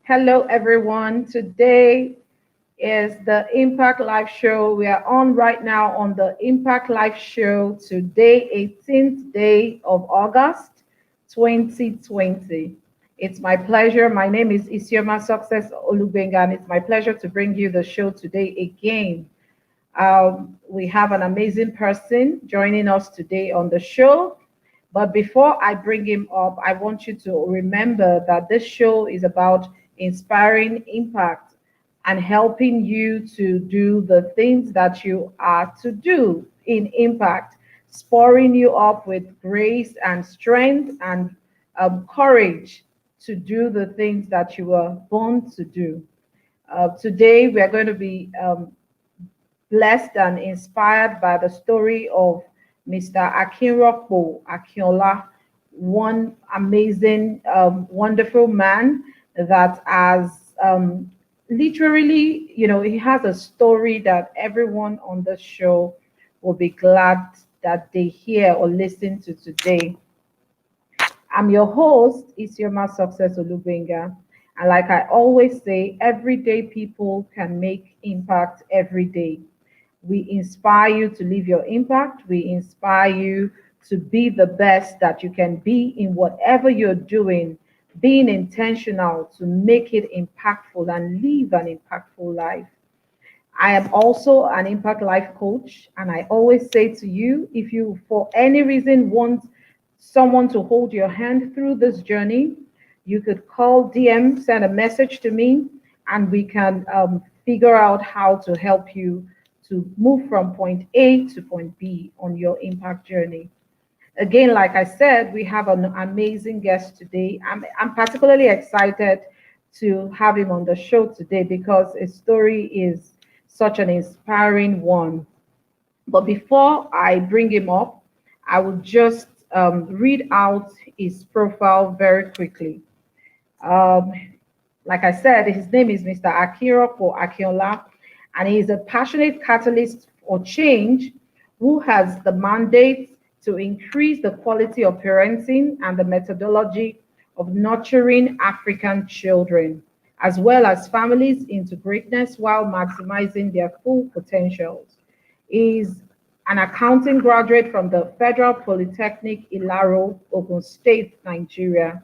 Hello, everyone. Today is the Impact Live Show. We are on right now on the Impact Live Show today, 18th day of August 2020. It's my pleasure. My name is Isioma Success Olubenga, and it's my pleasure to bring you the show today again. We have an amazing person joining us today on the show. But before I bring him up, I want you to remember that this show is about inspiring impact and helping you to do the things that you are to do in impact, spurring you up with grace and strength and courage to do the things that you were born to do. Today, we are going to be blessed and inspired by the story of Mr. Akinropo Akinola, one amazing, wonderful man that has literally, he has a story that everyone on the show will be glad that they hear or listen to today. I'm your host, Isioma Success Olubenga. And like I always say, everyday people can make impact every day. We inspire you to leave your impact. We inspire you to be the best that you can be in whatever you're doing, being intentional to make it impactful and live an impactful life. I am also an impact life coach, and I always say to you, if you for any reason want someone to hold your hand through this journey, you could call, DM, send a message to me, and we can figure out how to help you to move from point A to point B on your impact journey. Again, like I said, we have an amazing guest today. I'm particularly excited to have him on the show today because his story is such an inspiring one. But before I bring him up, I will just read out his profile very quickly. Um, like I said, his name is Mr. Akinropo Akinola, and he is a passionate catalyst for change who has the mandate to increase the quality of parenting and the methodology of nurturing African children, as well as families into greatness while maximizing their full potentials. He is an accounting graduate from the Federal Polytechnic Ilaro, Ogun State, Nigeria.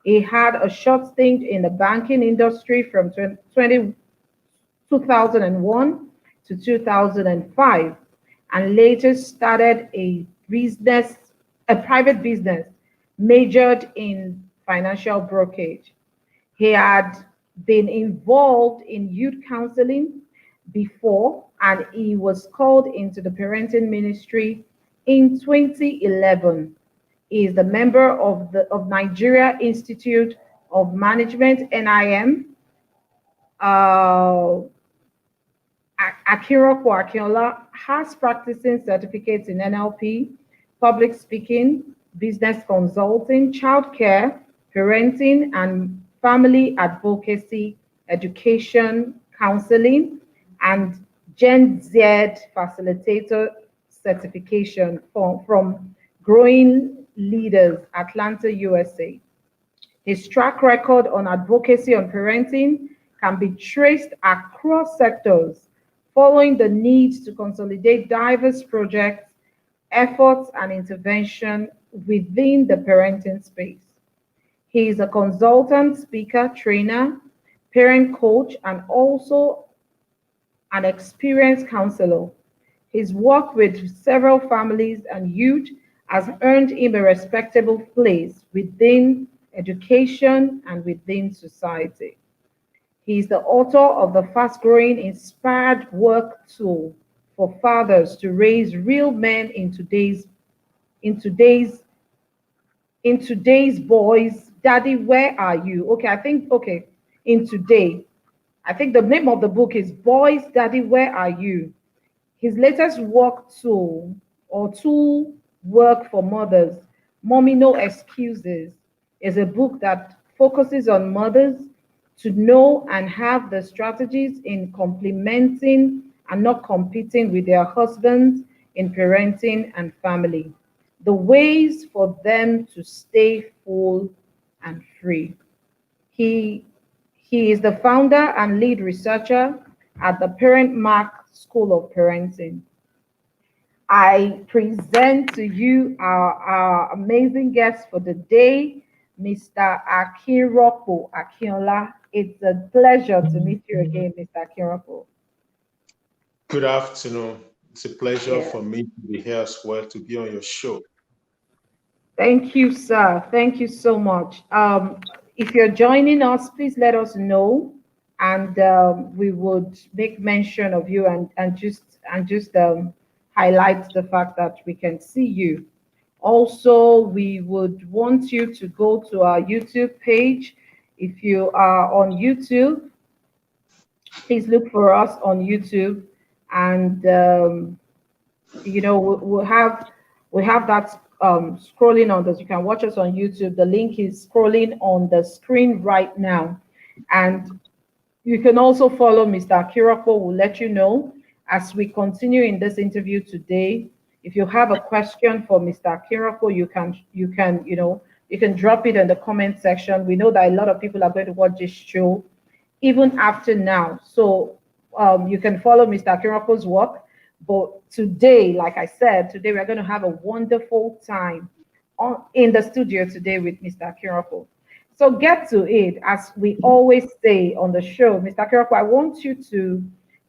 He had a short stint in the banking industry from 2001 to 2005, and later started a private business majored in financial brokerage. He had been involved in youth counseling before, and he was called into the parenting ministry in 2011. He is the member of Nigeria Institute of Management (NIM). Uh, Akinropo Akinola has practicing certificates in NLP, public speaking, business consulting, childcare, parenting, and family advocacy, education, counseling, and Gen Z facilitator certification from Growing Leaders, Atlanta, USA. His track record on advocacy on parenting can be traced across sectors, following the need to consolidate diverse projects, efforts, and intervention within the parenting space. He is a consultant, speaker, trainer, parent coach, and also an experienced counselor. His work with several families and youth has earned him a respectable place within education and within society. He is the author of the fast-growing inspired work tool for fathers to raise real men in today's in today's boys. Daddy, where are you? Okay, in today. I think the name of the book is Boys, Daddy, Where Are You? His latest work tool or tool work for mothers, Mommy No Excuses, is a book that focuses on mothers to know and have the strategies in complementing and not competing with their husbands in parenting and family, the ways for them to stay full and free. He He is the founder and lead researcher at the Parenmark School of Parenting. I present to you our amazing guest for the day, Mr. Akinropo Akinola. It's a pleasure to meet you again, Mr. Akinropo. Good afternoon. It's a pleasure Yeah. for me to be here as well, to be on your show. Thank you, sir. Thank you so much. If you're joining us, please let us know, and we would make mention of you and just highlight the fact that we can see you. Also, we would want you to go to our YouTube page. If you are on YouTube, please look for us on YouTube, and we have that scrolling on this. You can watch us on YouTube. The link is scrolling on the screen right now, and you can also follow Mr. Akinropo. We'll let you know as we continue in this interview today. If you have a question for Mr. Akinropo, you can drop it in the comment section. We know that a lot of people are going to watch this show even after now. So you can follow Mr. Akinropo's work. But today, like I said, today we're going to have a wonderful time in the studio today with Mr. Akinropo. So get to it, as we always say on the show. Mr. Akinropo, I want you to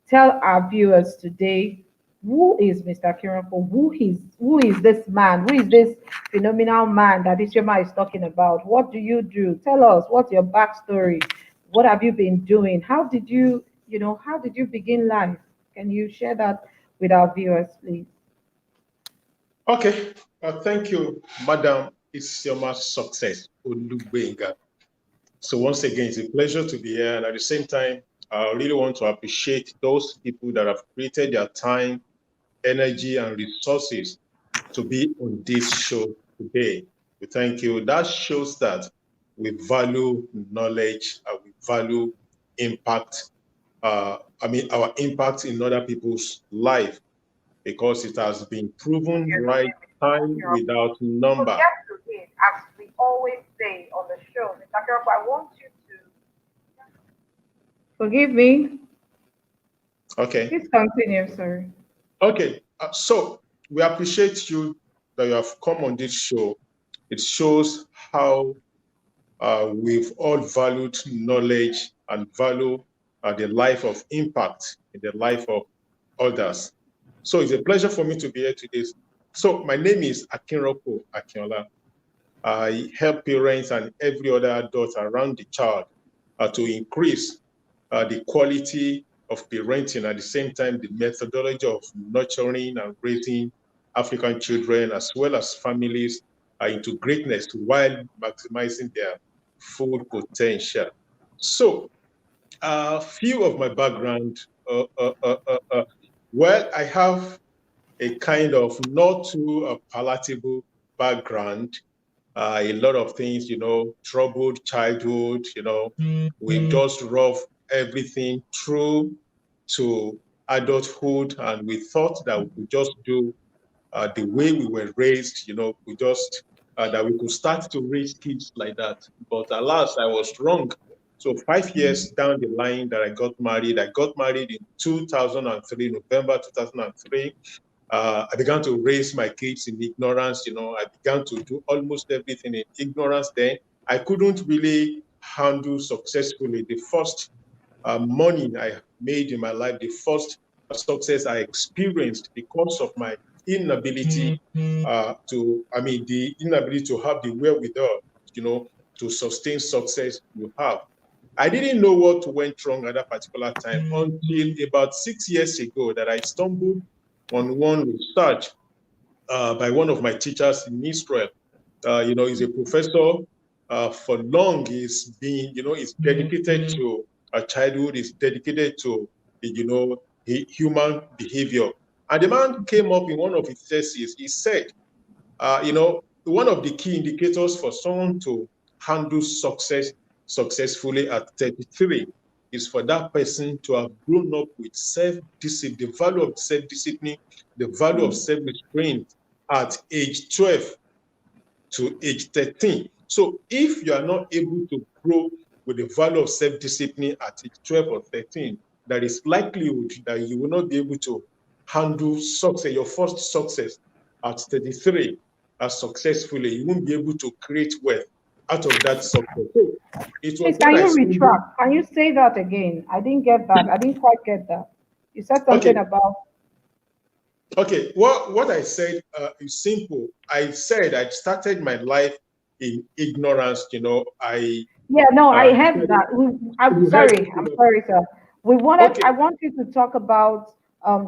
tell our viewers today, who is Mr. Akinropo? Who is this man? Who is this phenomenal man that Isioma is talking about? What do you do? Tell us, what's your backstory? What have you been doing? How did you begin life? Can you share that with our viewers, please? Okay. Thank you, Madam Isioma Success Olubenga. So once again, it's a pleasure to be here. And at the same time, I really want to appreciate those people that have created their time, energy, and resources to be on this show today. We thank you. That shows that we value knowledge and we value impact. Our impact in other people's life, because it has been proven right time without So number. get to it, as we always say on the show. Mr. Akinropo, I want you to forgive me. Okay. Please continue, sorry. Okay. So we appreciate you that you have come on this show. It shows how we've all valued knowledge and value the life of impact in the life of others. So it's a pleasure for me to be here today. So my name is Akinropo Akinola. I help parents and every other adult around the child to increase the quality of parenting, at the same time the methodology of nurturing and raising African children as well as families into greatness while maximizing their full potential. So a few of my background, well, I have a kind of not too palatable background. A lot of things, troubled childhood, we just rough everything through to adulthood, and we thought that we could just do the way we were raised, we just that we could start to raise kids like that. But alas, I was wrong. So 5 years down the line that I got married in 2003, November 2003. I began to raise my kids in ignorance. I began to do almost everything in ignorance then. I couldn't really handle successfully the first money I made in my life, the first success I experienced, because of my inability the inability to have the wherewithal, to sustain success you have. I didn't know what went wrong at that particular time until about 6 years ago that I stumbled on one research by one of my teachers in Israel. He's a professor. For long, he's dedicated to childhood, is dedicated to, human behavior. And the man came up in one of his theses. He said, one of the key indicators for someone to handle successfully at 33 is for that person to have grown up with self-discipline, the value of self-discipline, the value of self-restraint at age 12 to age 13. So if you are not able to grow with the value of self-discipline at age 12 or 13, there is likelihood that you will not be able to handle success, your first success at 33 successfully. You won't be able to create wealth out of that success. So it was Please, when can I you stumbled. retract? Can you say that again? I didn't get that. I didn't quite get that. You said something Okay, about. okay. What I said is simple. I said I started my life in ignorance. Yeah, no, I heard Studied, that. I'm you heard sorry. it, I'm sorry, sir. I Okay, want you to talk about,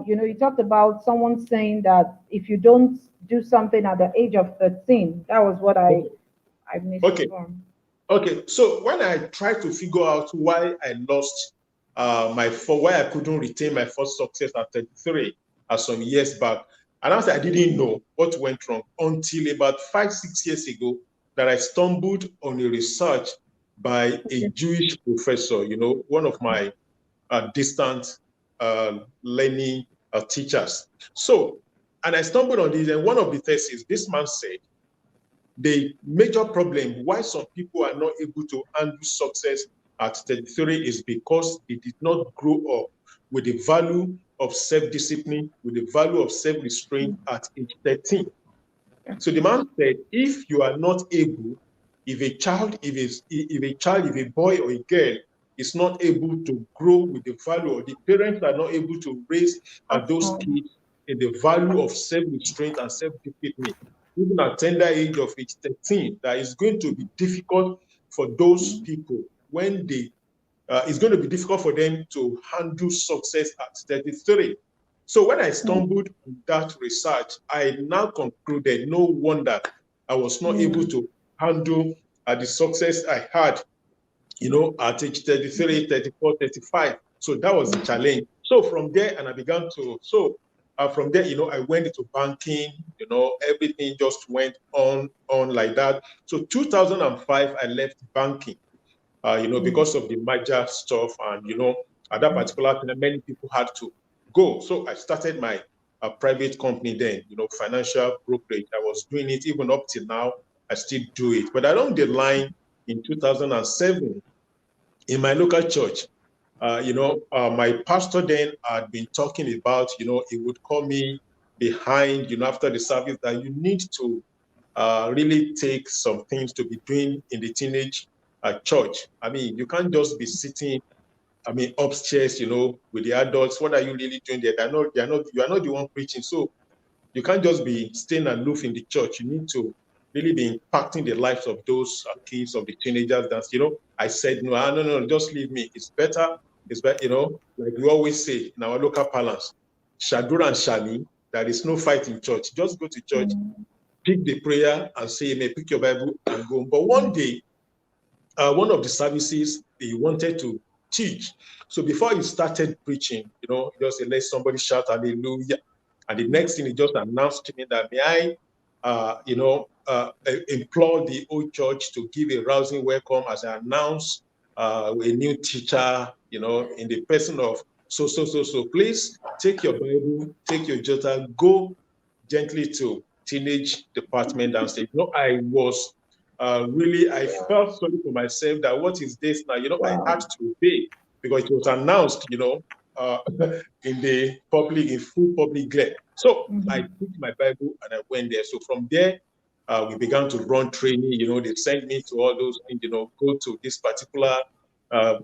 you talked about someone saying that if you don't do something at the age of 13, that was what okay, I missed. okay. Okay, so when I tried to figure out why I lost why I couldn't retain my first success at 33 some years back, and after I didn't know what went wrong until about 5, 6 years ago that I stumbled on a research by a Jewish professor, one of my distant learning teachers. So, and I stumbled on this, and one of the theses, this man said, the major problem why some people are not able to handle success at 33 is because they did not grow up with the value of self-discipline, with the value of self-restraint at age 13. So the man said, if you are not able, if a boy or a girl is not able to grow with the value, or the parents are not able to raise those Absolutely. kids in the value of self-restraint and self-discipline, even at tender age of age 13, that is going to be difficult for those people when they it's going to be difficult for them to handle success at 33. So when I stumbled on that research, I now concluded no wonder I was not able to handle the success I had, at age 33, 34, 35. So that was the challenge. So from there, and I began to, from there, I went into banking, everything just went on like that. So 2005, I left banking because of the merger stuff. And, at that particular time, many people had to go. So I started my private company then, financial brokerage. I was doing it even up till now. I still do it. But along the line in 2007, in my local church, my pastor then had been talking about, he would call me behind, after the service, that you need to really take some things to be doing in the teenage church. I mean, you can't just be sitting, upstairs, with the adults. What are you really doing there? You are not the one preaching. So you can't just be staying aloof in the church. You need to really be impacting the lives of those kids, of the teenagers. I said, no, no, no, just leave me. It's better, like we always say in our local parlance, Shadur and Shani, there is no fight in church. Just go to church, pick the prayer and say, may pick your Bible and go. But one day, one of the services, he wanted to teach. So before he started preaching, he just said, let somebody shout hallelujah. And the next thing he just announced to me that, may I, implore the old church to give a rousing welcome as I announce a new teacher, in the person of so. Please take your Bible, take your jota, go gently to teenage department downstairs. I was really, I felt sorry for myself that what is this now? I had Wow. to obey because it was announced, in the public, in full public glare. So I picked my Bible and I went there. So from there, we began to run training. They sent me to all those things, go to this uh,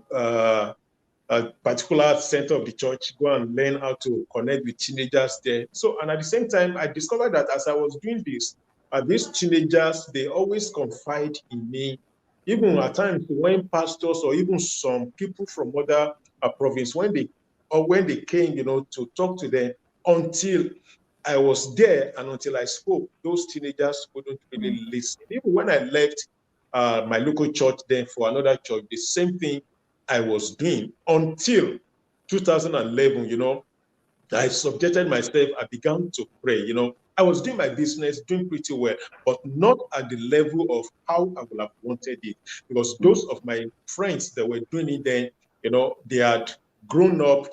uh, particular center of the church, go and learn how to connect with teenagers there. So, and at the same time, I discovered that as I was doing this, these teenagers, they always confide in me. Even at times when pastors or even some people from other province, when they came, to talk to them, until I was there and until I spoke, those teenagers couldn't really listen. Even when I left my local church then for another church, the same thing I was doing until 2011, I subjected myself. I began to pray. I was doing my business, doing pretty well, but not at the level of how I would have wanted it. Because those of my friends that were doing it then, they had grown up,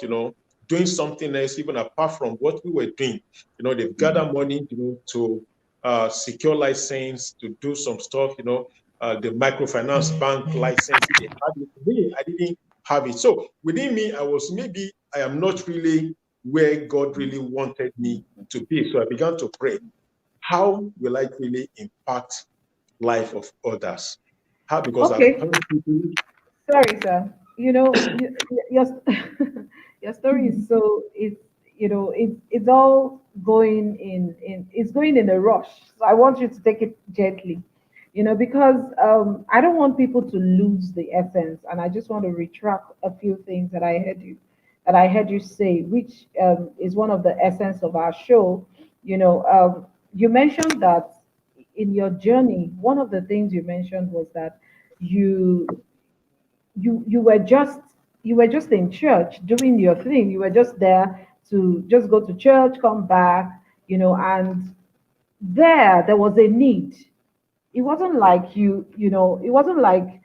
doing something else, even apart from what we were doing. They've gathered money, to secure license, to do some stuff, the microfinance bank license. They had it. Me, I didn't have it. So within me, I am not really where God really wanted me to be. So I began to pray. How will I really impact life of others? How? Because I've Okay. heard people. Sorry, sir. Your your story is so it's all going in it's going in a rush. So I want you to take it gently, because I don't want people to lose the essence, and I just want to retract a few things that I heard you say, which is one of the essence of our show. You mentioned that in your journey, one of the things you mentioned was that you you were just in church doing your thing. You were just there to just go to church, come back, and there was a need. It wasn't like it wasn't like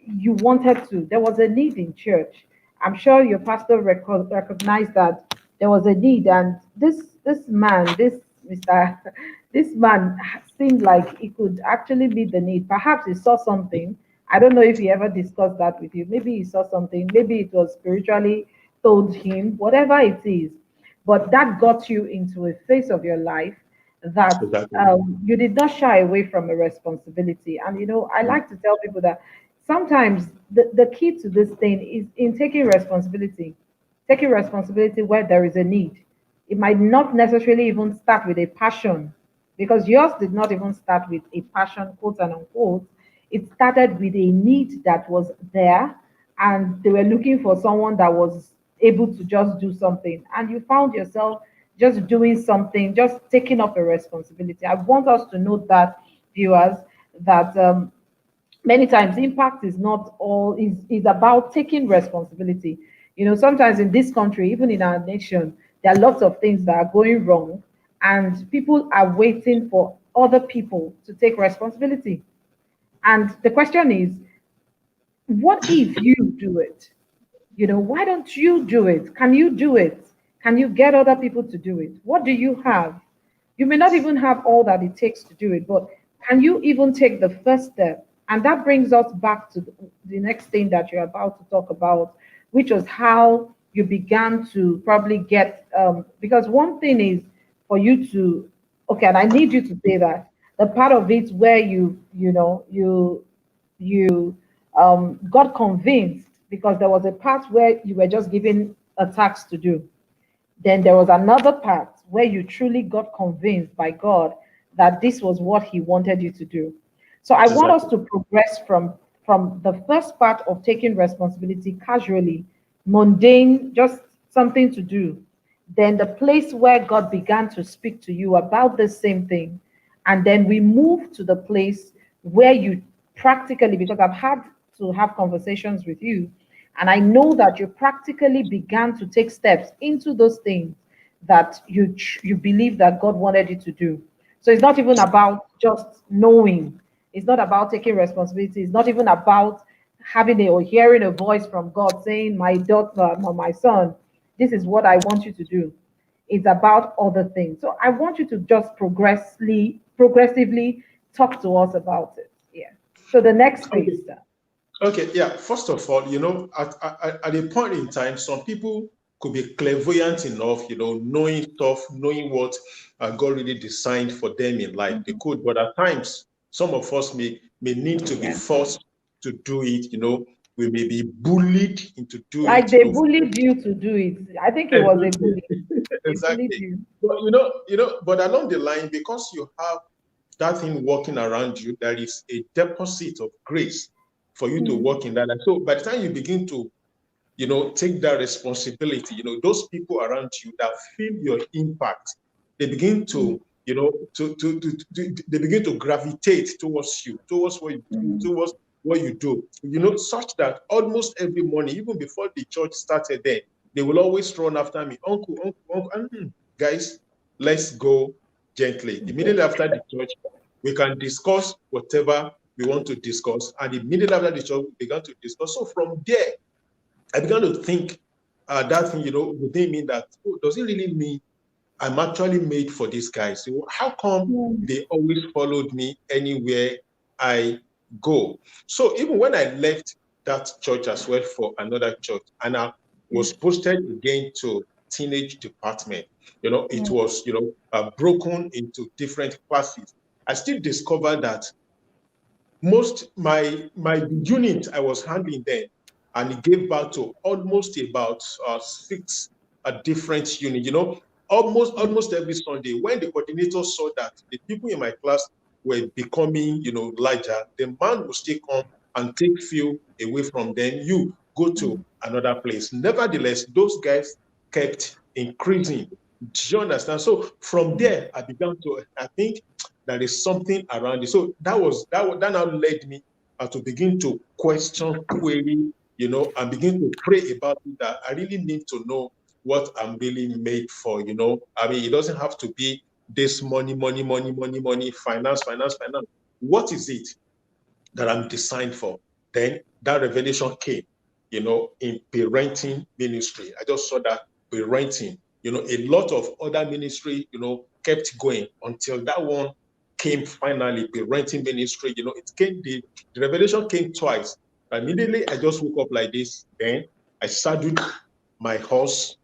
you wanted to. There was a need in church. I'm sure your pastor recognized that there was a need, and this man, this Mr. This man seemed like he could actually meet the need. Perhaps he saw something. I don't know if he ever discussed that with you. Maybe he saw something. Maybe it was spiritually told him. Whatever it is, but that got you into a phase of your life that Exactly. you did not shy away from a responsibility. And I like to tell people that sometimes the key to this thing is in taking responsibility where there is a need. It might not necessarily even start with a passion, because yours did not even start with a passion, quote and unquote. It started with a need that was there, and they were looking for someone that was able to just do something. And you found yourself just doing something, just taking up a responsibility. I want us to note that, viewers, that many times impact is not all is about taking responsibility. Sometimes in this country, even in our nation, there are lots of things that are going wrong, and people are waiting for other people to take responsibility. And the question is, what if you do it? Why don't you do it? Can you do it? Can you get other people to do it? What do you have? You may not even have all that it takes to do it, but can you even take the first step? And that brings us back to the next thing that you're about to talk about, which was how you began to probably get, because one thing is for you to, okay, and I need you to say that the part of it where you got convinced, because there was a part where you were just given a task to do. Then there was another part where you truly got convinced by God that this was what He wanted you to do. So I want us Exactly. to progress from the first part of taking responsibility casually, mundane, just something to do. Then the place where God began to speak to you about the same thing. And then we move to the place where you practically, because I've had to have conversations with you, and I know that you practically began to take steps into those things that you believe that God wanted you to do. So it's not even about just knowing. It's not about taking responsibility. It's not even about having or hearing a voice from God saying, "My daughter or my son, this is what I want you to do." It's about other things. So I want you to just progressively talk to us about it. Yeah. So the next Okay. phase, sir. Okay, yeah. First of all, at a point in time, some people could be clairvoyant enough, knowing stuff, knowing what God really designed for them in life. They could, but at times, some of us may need to be Yeah. forced to do it. We may be bullied into do Like it. they bullied you to do it. I think it was a Exactly, bully. They bullied exactly. you. But but along the line, because you have that thing working around you, there is a deposit of grace for you to Mm, work in that. And so by the time you begin to, take that responsibility, those people around you that feel your impact, they begin mm, to, they begin to gravitate towards you, towards what you do, mm. towards what you do, such that almost every morning, even before the church started then, they will always run after me, uncle, uncle, uncle, guys, let's go gently. Okay. Immediately after the church, we can discuss whatever we want to discuss. And immediately after the church, we began to discuss. So from there, I began to think that thing, within me that, oh, does it really mean I'm actually made for these guys? So how come Mm, they always followed me anywhere I go. So even when I left that church as well for another church, and I was posted again to teenage department, it was, broken into different classes. I still discovered that my unit I was handling then, and it gave back to almost about 6 different units. Almost every Sunday, when the coordinator saw that the people in my class were becoming, larger, the man would still come and take few away from them. You go to another place. Nevertheless, those guys kept increasing. Do you understand? So from there, I think there is something around it. So that now led me to begin to question, query, and begin to pray about it, that I really need to know what I'm really made for. I mean, it doesn't have to be this money, finance. What is it that I'm designed for? Then that revelation came, in parenting ministry. I just saw that parenting, a lot of other ministry, kept going until that one came finally, parenting ministry. It came, the revelation came twice. Immediately, I just woke up like this. Then I saddled my horse,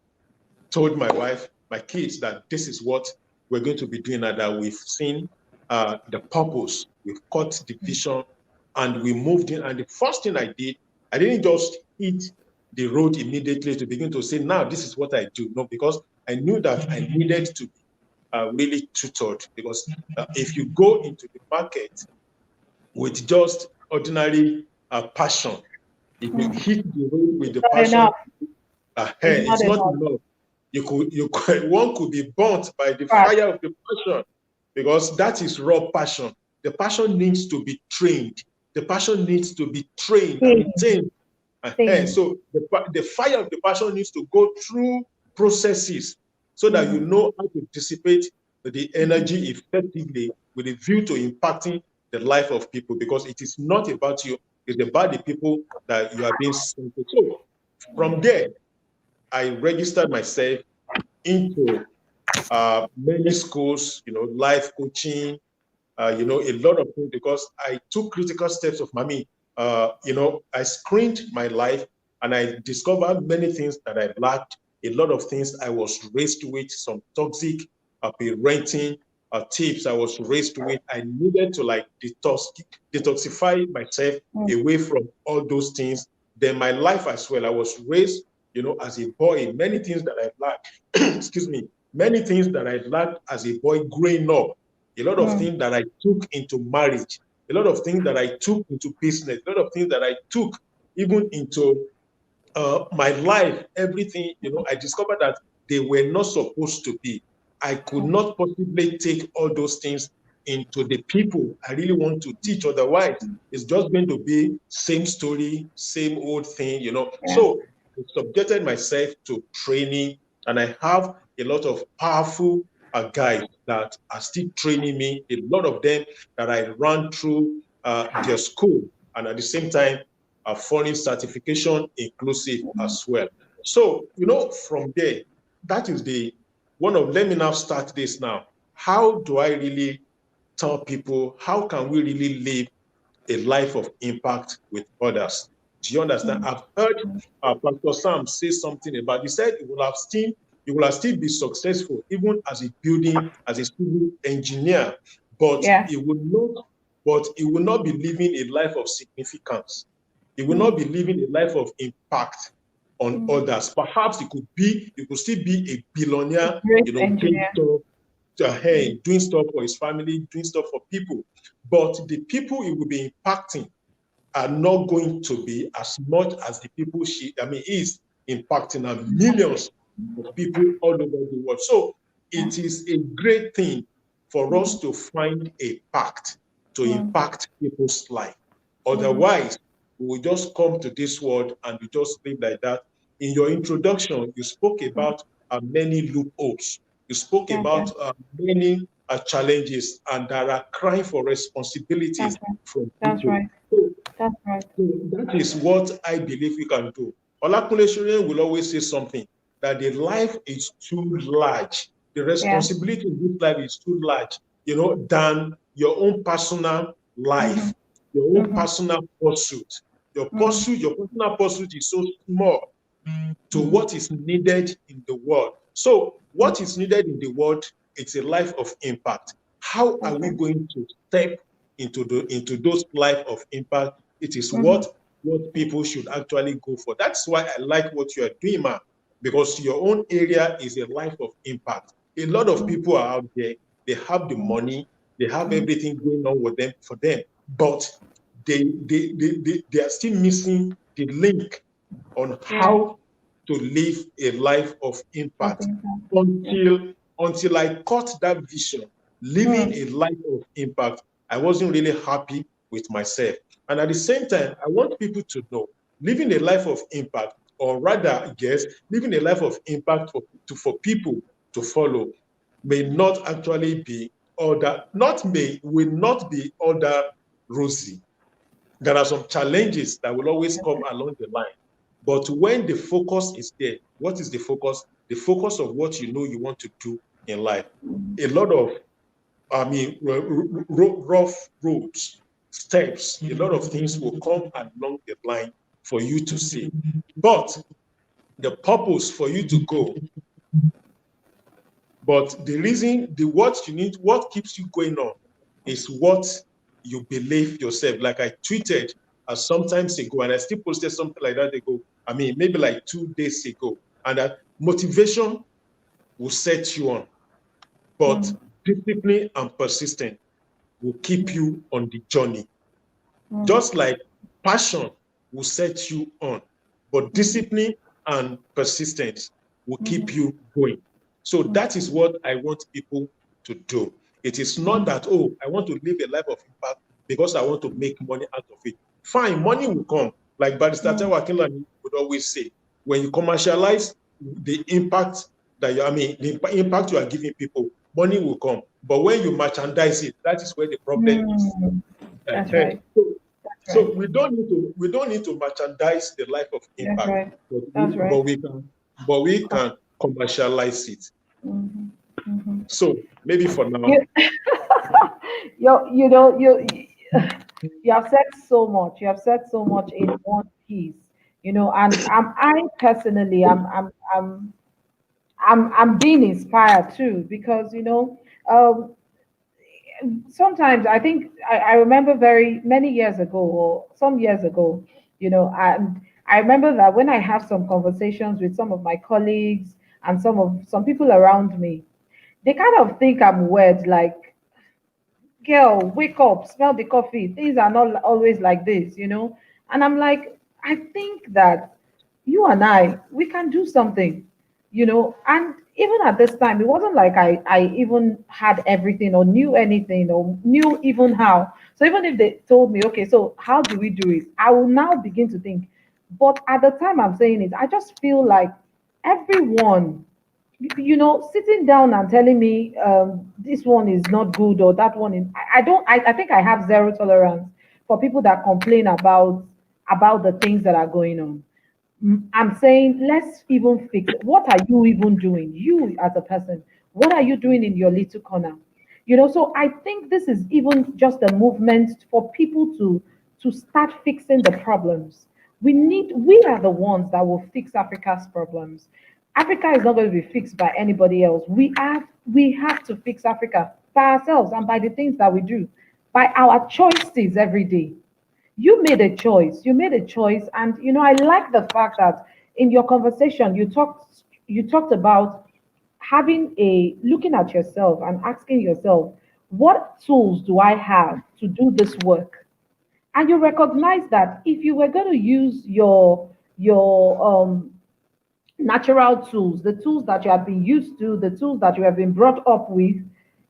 told my wife, my kids, that this is what we're going to be doing, and that we've seen the purpose, we've caught the vision, and we moved in. And the first thing I did, I didn't just hit the road immediately to begin to say, now this is what I do. No, because I knew that I needed to be really tutored. Because if you go into the market with just ordinary passion, if you hit the road with the passion, it's not enough. One could be burnt by the fire of the passion, because that is raw passion. The passion needs to be trained. The passion needs to be trained and tamed. So the fire of the passion needs to go through processes so that you know how to dissipate the energy effectively with a view to impacting the life of people, because it is not about you, it's about the people that you are being sent to. So from there, I registered myself into many schools, life coaching, a lot of things, because I took critical steps of I screened my life, and I discovered many things that I lacked, a lot of things I was raised with, some toxic parenting tips I was raised with. I needed to detoxify myself away from all those things. Then my life as well, I was raised, as a boy, many things that I lacked, excuse me, many things that I lacked as a boy growing up, a lot of things that I took into marriage, a lot of things that I took into business, a lot of things that I took even into my life, everything, I discovered that they were not supposed to be. I could not possibly take all those things into the people I really want to teach. Otherwise, it's just going to be same story, same old thing, So I subjected myself to training, and I have a lot of powerful guys that are still training me, a lot of them that I ran through their school, and at the same time, a foreign certification inclusive as well. So, from there, that is let me now start this now. How do I really tell people, how can we really live a life of impact with others? Do you understand? I've heard Pastor Sam say something about, he said you will have still be successful even as a civil engineer, but it will not be living a life of significance. It will not be living a life of impact on others. Perhaps it could still be a billionaire, doing stuff for his family, doing stuff for people. But the people he will be impacting are not going to be as much as the people is impacting millions of people all over the world. So it is a great thing for us to find a pact to impact people's life. Otherwise, we will just come to this world and we just live like that. In your introduction, you spoke about many loopholes. You spoke about many challenges, and that are crying for responsibilities from people. That's right. So that is what I believe we can do. Olakunle Soyen will always say something, that the life is too large. The responsibility in this life is too large, than your own personal life. your own personal pursuit. Your personal pursuit is so small to what is needed in the world. So what is needed in the world, it's a life of impact. How are we going to step into those life of impact? It is what people should actually go for. That's why I like what you are doing, man, because your own area is a life of impact. A lot of people are out there, they have the money, they have everything going on with them for them, but they are still missing the link on how to live a life of impact. Until I caught that vision, living a life of impact, I wasn't really happy with myself. And at the same time, I want people to know living a life of impact, or rather, I guess, living a life of impact for people to follow may not actually be all that, will not be all that rosy. There are some challenges that will always come along the line. But when the focus is there, what is the focus? The focus of what you know you want to do in life. A lot of, rough roads, steps, a lot of things will come along the line for you to see. But the purpose for you to go, but the reason, what keeps you going on is what you believe yourself. Like I tweeted some times ago, and I still posted something like that ago. Maybe like 2 days ago. And that motivation will set you on, but discipline and persistence will keep you on the journey. Just like passion will set you on, but discipline and persistence will keep you going. So that is what I want people to do. It is not that, oh, I want to live a life of impact because I want to make money out of it. Fine, money will come. Like Barrister Akinola would always say, when you commercialize the impact the impact you are giving people, money will come. But when you merchandise it, that is where the problem is. That's right. So we don't need to merchandise the life of impact. But we can commercialize it. So maybe for now. You have said so much. You have said so much in one piece. And I personally, I'm being inspired too, because sometimes I think I remember very many years ago, or some years ago, and I remember that when I have some conversations with some of my colleagues and some people around me, they kind of think I'm weird, like, girl, wake up, smell the coffee. Things are not always like this. And I'm like, I think that you and we can do something, and even at this time, it wasn't like I even had everything or knew anything or knew even how. So even if they told me, okay, so how do we do it? I will now begin to think. But at the time I'm saying it, I just feel like everyone, sitting down and telling me this one is not good or that one is, I think I have zero tolerance for people that complain about the things that are going on. I'm saying, let's even fix it. What are you even doing? You as a person, what are you doing in your little corner? So I think this is even just a movement for people to start fixing the problems. We are the ones that will fix Africa's problems. Africa is not going to be fixed by anybody else. We have to fix Africa by ourselves and by the things that we do, by our choices every day. You made a choice. And I like the fact that in your conversation you talked about looking at yourself and asking yourself, what tools do I have to do this work? And you recognize that if you were going to use your natural tools, the tools that you have been used to, the tools that you have been brought up with,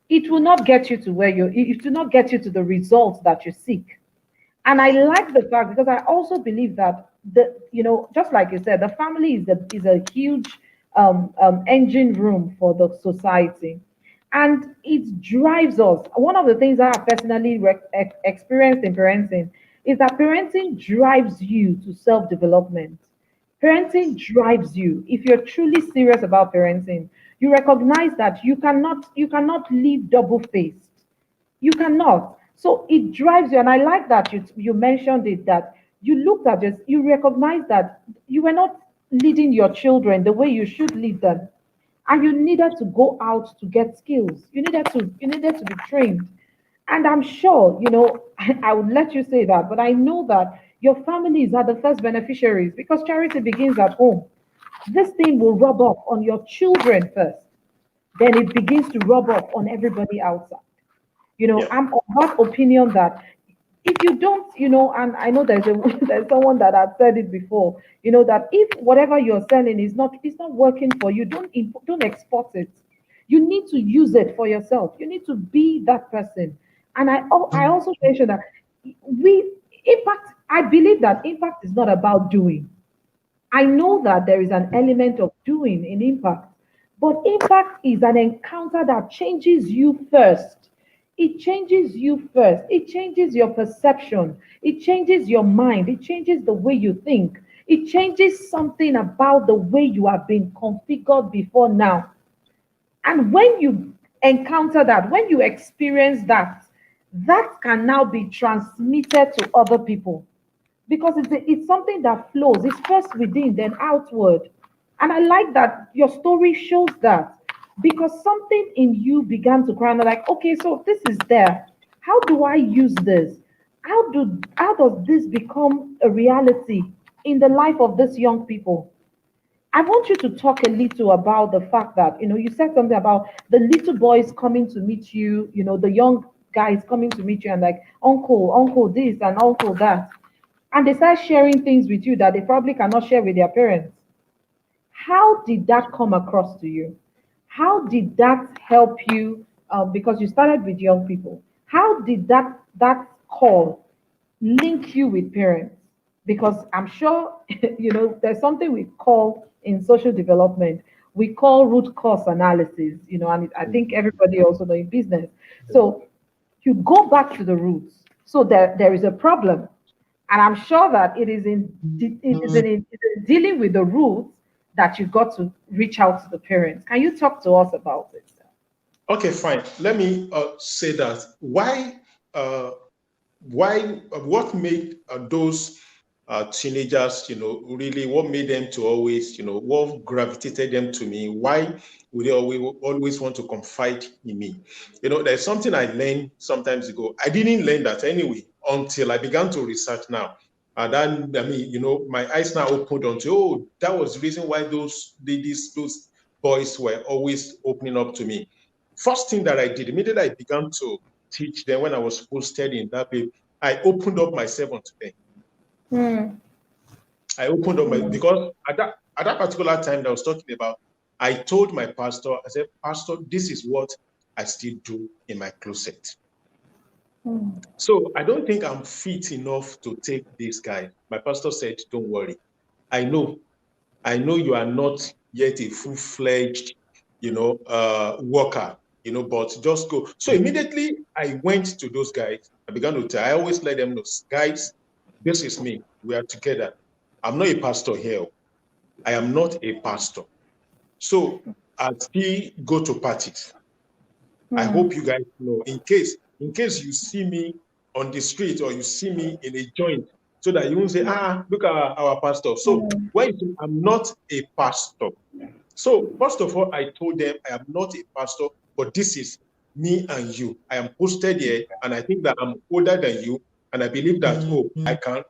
it will not get you to it will not get you to the results that you seek. And I like the fact, because I also believe that just like you said, the family is a huge engine room for the society, and it drives us. One of the things I have personally experienced in parenting is that parenting drives you to self-development. Parenting drives you. If you're truly serious about parenting, you recognize that you cannot live double-faced. You cannot. So it drives you. And I like that you mentioned it, that you looked at this, you recognize that you were not leading your children the way you should lead them. And you needed to go out to get skills. You needed to be trained. And I'm sure, I would let you say that, but I know that your families are the first beneficiaries because charity begins at home. This thing will rub off on your children first, then it begins to rub off on everybody outside. Yeah. I'm of that opinion that if you don't, and I know there's a there's someone that had said it before, that if whatever you're selling is not working for you, don't export it. You need to use it for yourself. You need to be that person. And I also mentioned that we impact. I believe that impact is not about doing. I know that there is an element of doing in impact, but impact is an encounter that changes you first. It changes you first. It changes your perception. It changes your mind. It changes the way you think. It changes something about the way you have been configured before now. And when you encounter that, when you experience that, that can now be transmitted to other people because it's something that flows. It's first within, then outward. And I like that your story shows that because something in you began to cry and like, okay, so this is there. How do I use this? How does this become a reality in the life of these young people? I want you to talk a little about the fact that, you said something about the little boys coming to meet you, the young guys coming to meet you and like, uncle this and uncle that. And they start sharing things with you that they probably cannot share with their parents. How did that come across to you? How did that help you? Because you started with young people. How did that call link you with parents? Because I'm sure there's something we call in social development. We call root cause analysis. And I think everybody also know in business. So you go back to the roots. So there is a problem, and I'm sure that it is in dealing with the roots that you got to reach out to the parents. Can you talk to us about it? Okay, fine. Let me say that uh, what made those teenagers, really what made them to always, what gravitated them to me? Why would they always want to confide in me? There's something I learned sometimes ago. I didn't learn that anyway until I began to research now. And then, I mean, my eyes now opened onto, oh, that was the reason why those ladies, those boys were always opening up to me. First thing that I did, immediately I began to teach them when I was posted in that way, I opened up myself onto them. Hmm. I opened up because at that particular time that I was talking about, I told my pastor, I said, Pastor, this is what I still do in my closet. So I don't think I'm fit enough to take this guy. My pastor said, don't worry. I know you are not yet a full-fledged, worker, but just go. So immediately I went to those guys. I began to tell, I always let them know, guys, this is me. We are together. I'm not a pastor here. I am not a pastor. So as we go to parties, I hope you guys know, in case you see me on the street or you see me in a joint, so that you won't say, look at our pastor. So when you say, I'm not a pastor. So first of all, I told them I am not a pastor, but this is me and you. I am posted here, and I think that I'm older than you, and I believe that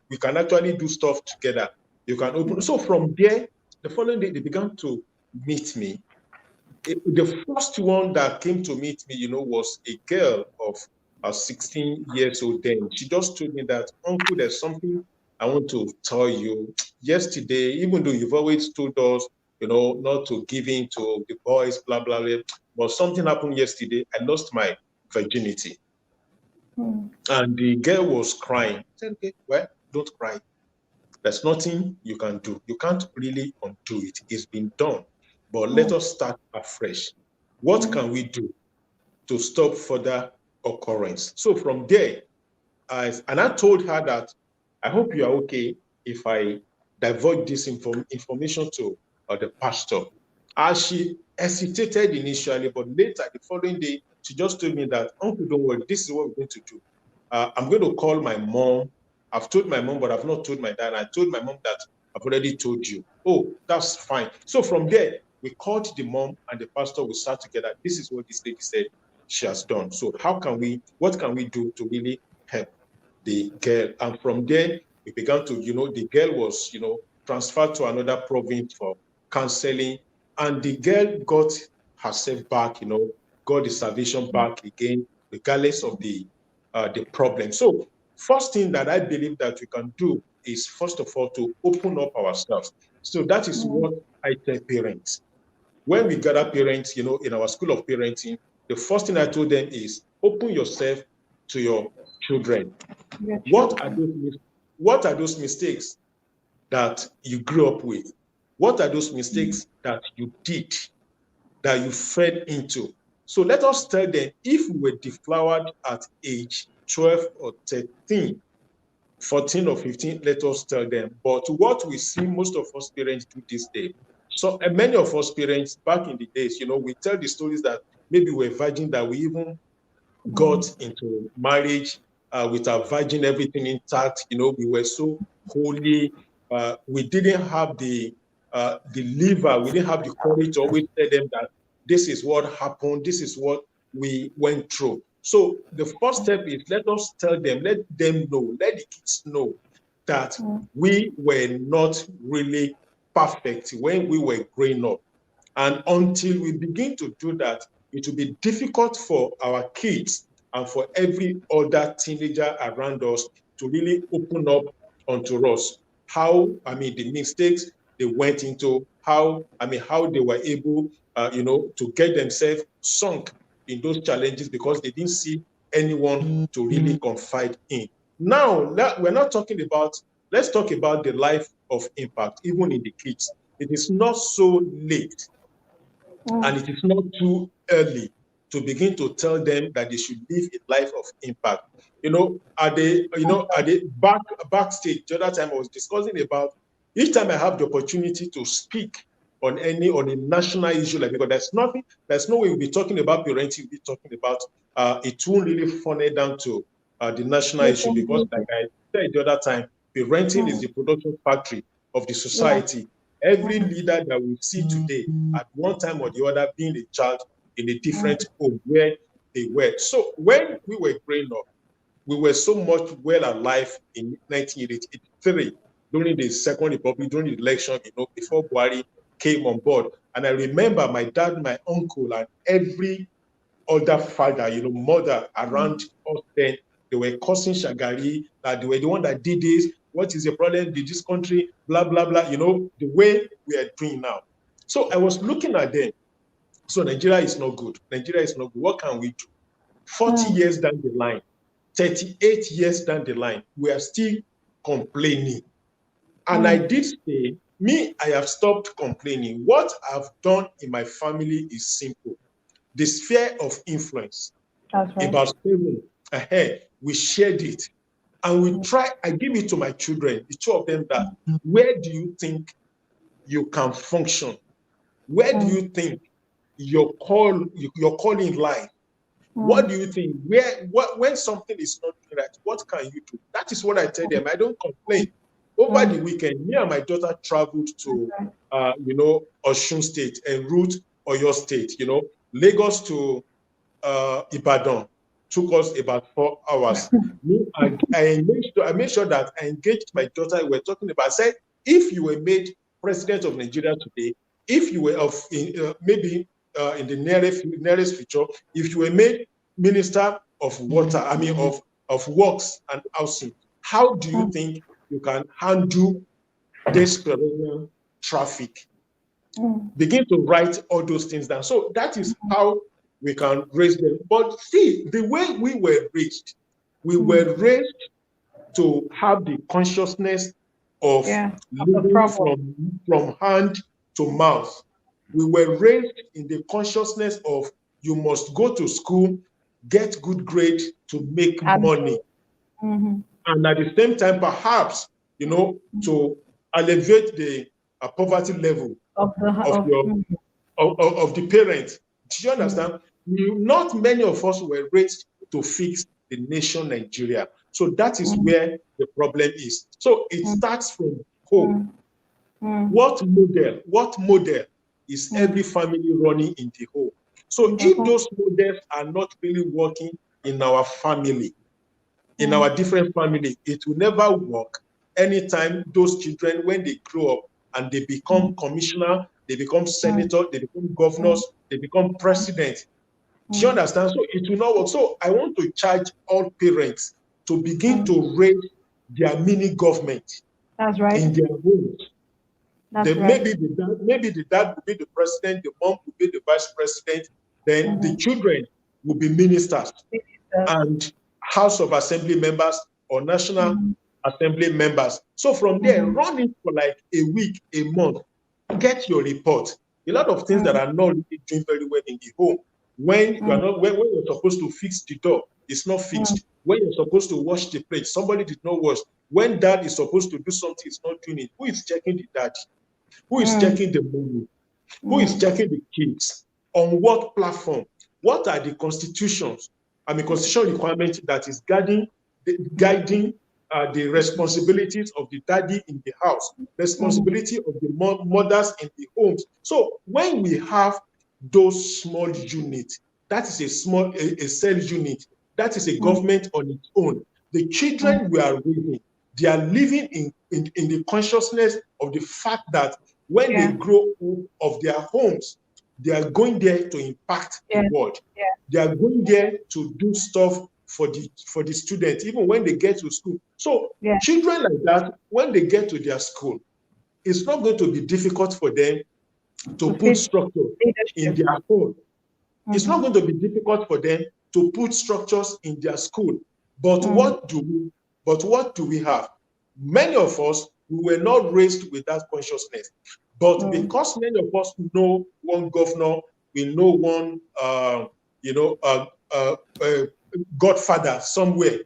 we can actually do stuff together. You can open. So from there, the following day they began to meet me. The first one that came to meet me, was a girl of 16 years old then. She just told me that, Uncle, there's something I want to tell you. Yesterday, even though you've always told us, not to give in to the boys, blah, blah, blah, but something happened yesterday. I lost my virginity. And the girl was crying. I said, okay, well, don't cry. There's nothing you can do. You can't really undo it. It's been done. But let us start afresh. What can we do to stop further occurrence? So from there, and I told her that I hope you are okay if I divulge this information to the pastor. As she hesitated initially, but later the following day, she just told me that, Uncle, don't worry, this is what we're going to do. I'm going to call my mom. I've told my mom, but I've not told my dad. I told my mom that I've already told you. Oh, that's fine. So from there, we called the mom and the pastor. We sat together. This is what this lady said she has done. So what can we do to really help the girl? And from there, we began to, the girl was, transferred to another province for counseling. And the girl got herself back, got the salvation back again, regardless of the problem. So first thing that I believe that we can do is, first of all, to open up ourselves. So that is what I tell parents. When we gather parents, in our school of parenting, the first thing I told them is open yourself to your children. What are those mistakes that you grew up with? What are those mistakes that you did, that you fell into? So let us tell them, if we were deflowered at age 12 or 13, 14 or 15, let us tell them. But what we see most of us parents do this day, so many of us parents back in the days, we tell the stories that maybe we're virgin, that we even got into marriage with our virgin, everything intact. We were so holy. We didn't have the liver. We didn't have the courage to always tell them that this is what happened. This is what we went through. So the first step is, let us tell them, let them know, let the kids know that we were not really perfect when we were growing up. And until we begin to do that, it will be difficult for our kids and for every other teenager around us to really open up onto us. The mistakes they went into, how they were able, to get themselves sunk in those challenges because they didn't see anyone to really confide in. Now, we're not talking about, let's talk about the life of impact, even in the kids. It is not so late and it is not too early to begin to tell them that they should live a life of impact. At the backstage, the other time I was discussing about, each time I have the opportunity to speak on a national issue, like, because there's no way we'll be talking about parenting, we'll be talking about it won't really funnel down to the national issue, because like I said the other time, parenting is the production factory of the society. Every leader that we see today, at one time or the other, being a child in a different home where they were. So when we were growing up, we were so much well alive in 1983, during the Second Republic, during the election, before Buhari came on board. And I remember my dad, my uncle, and every other father, mother around us then, they were causing Shagari, that they were the one that did this. What is the problem? Did this country, blah, blah, blah, the way we are doing now. So I was looking at them. So Nigeria is not good. Nigeria is not good. What can we do? 40 years down the line, 38 years down the line, we are still complaining. And I did say, I have stopped complaining. What I've done in my family is simple. The sphere of influence, about 7 ahead, we shared it. And we try, I give it to my children, the two of them, that where do you think you can function? Where do you think your calling lies? What do you think? When something is not right, what can you do? That is what I tell them. I don't complain. Over the weekend, me and my daughter traveled to, Osun State, en route Oyo State. Lagos to Ibadan took us about 4 hours. I made sure that I engaged my daughter. We were talking about, I said, if you were made president of Nigeria today, if you were maybe in the nearest future, if you were made minister of water, of works and housing, how do you think you can handle this perennial traffic? Begin to write all those things down. So that is how we can raise them. But see, the way we were raised to have the consciousness of living from hand to mouth. We were raised in the consciousness of, you must go to school, get good grade to make money. And at the same time, perhaps, to elevate the poverty level of the parents. Do you understand? Not many of us were raised to fix the nation Nigeria. So that is where the problem is. So it starts from home. What model is every family running in the home? So if those models are not really working in our family, in our different family, it will never work anytime those children, when they grow up and they become commissioner, they become senator, they become governors, they become president. Do you understand? So it will not work. So I want to charge all parents to begin to raise their mini government That's right. in their homes. That's right. Maybe the dad will be the president, the mom will be the vice president, then the children will be ministers and House of Assembly members or National Assembly members. So from there, run it for like a week, a month, get your report. A lot of things that are not really doing very well in the home. When you are not, when you're supposed to fix the door, it's not fixed. When you're supposed to wash the plate, somebody did not wash. When dad is supposed to do something, he's not doing it. Who is checking the dad? Who is checking the money? Who is checking the kids? On what platform? What are the constitutions? Constitutional requirements that is guiding the responsibilities of the daddy in the house, responsibility of the mothers in the homes. So when we have those small units, that is a cell unit, that is a government on its own. The children we are raising, they are living in the consciousness of the fact that when they grow up of their homes, they are going there to impact the world. They are going there to do stuff for the students, even when they get to school. So children like that, when they get to their school, it's not going to be difficult for them to put structure in their home. It's not going to be difficult for them to put structures in their school. But what do we have? Many of us, we were not raised with that consciousness. But because many of us know one governor, we know one, godfather somewhere,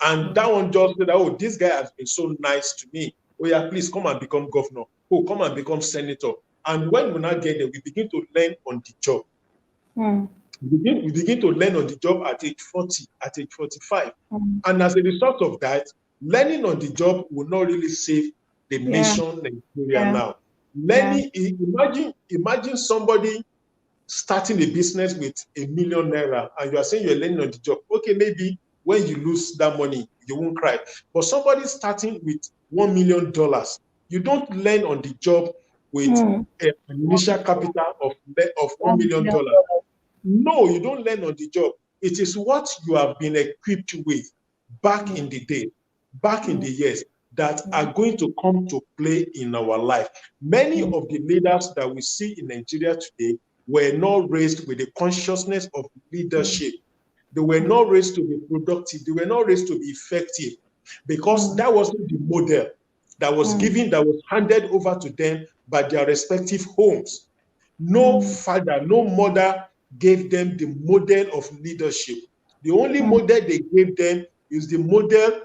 and that one just said, oh, this guy has been so nice to me. Oh yeah, please come and become governor. Oh, come and become senator. And when we now get there, we begin to learn on the job. We begin to learn on the job at age 40, at age 45. And as a result of that, learning on the job will not really save the nation Nigeria now. Learning, imagine somebody starting a business with ₦1 million and you are saying you're learning on the job. Okay, maybe when you lose that money, you won't cry. But somebody starting with $1 million, you don't learn on the job with an initial capital of $1 million. No, you don't learn on the job. It is what you have been equipped with back in the day, back in the years, that are going to come to play in our life. Many of the leaders that we see in Nigeria today were not raised with the consciousness of leadership. They were not raised to be productive. They were not raised to be effective because that wasn't the model that was given, that was handed over to them by their respective homes. No father, no mother gave them the model of leadership. The only model they gave them is the model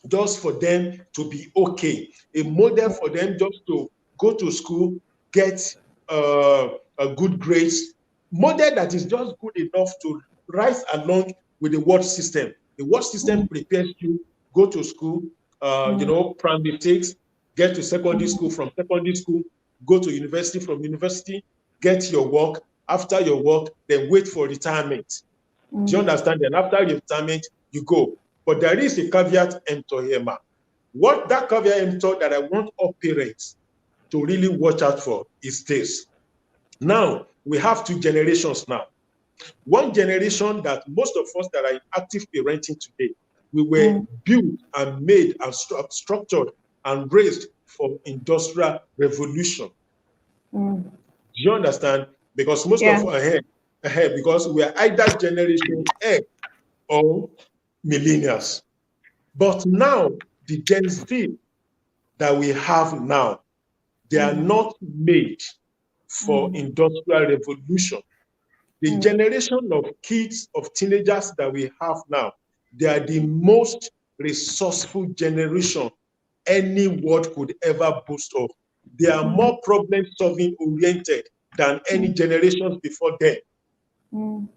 just for them to be okay, a model for them just to go to school, get a good grades, model that is just good enough to rise along with the world system. The world system prepares you, go to school, primary six, get to secondary school, from secondary school, go to university, from university, get your work. After your work, then wait for retirement. Do you understand? Then after retirement, you go. But there is a caveat emptor here, ma. What that caveat emptor that I want all parents to really watch out for is this. Now, we have two generations now. One generation that most of us that are in active parenting today, we were built and made and structured and raised for industrial revolution. Do you understand? Because most of us because we are either generation X or millennials. But now, the Gen Z that we have now, they are not made for industrial revolution. The generation of kids, of teenagers that we have now, they are the most resourceful generation any world could ever boast of. They are more problem-solving oriented than any generations before them.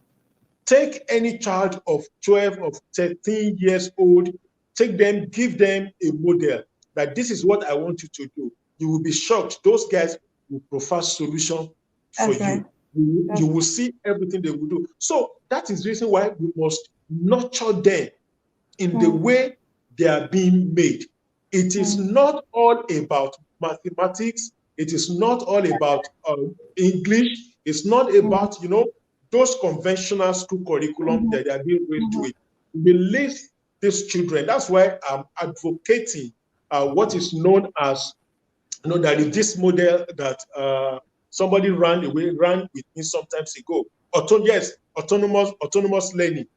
Take any child of 12, of 13 years old, take them, give them a model that this is what I want you to do. You will be shocked. Those guys will provide solution for That's right. you. That's You will see everything they will do. So that is the reason why we must nurture them in the way they are being made. It is not all about mathematics. It is not all about English. It's not about, those conventional school curriculum that they are being raised with. Release these children. That's why I'm advocating what is known as, that is this model that somebody ran with me sometimes ago. Autonomous learning.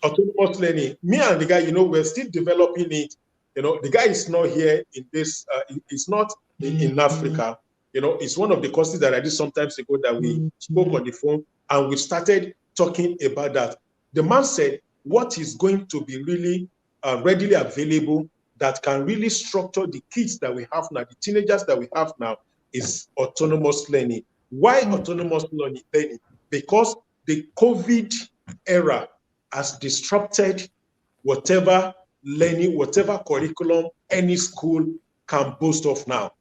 Autonomous learning. Me and the guy, we're still developing it. The guy is not here in this, it's not in Africa. It's one of the courses that I did sometimes ago that we spoke on the phone and we started talking about that. The man said, what is going to be really readily available that can really structure the kids that we have now, the teenagers that we have now, is autonomous learning. Why autonomous learning? Because the COVID era has disrupted whatever learning, whatever curriculum any school can boast of now.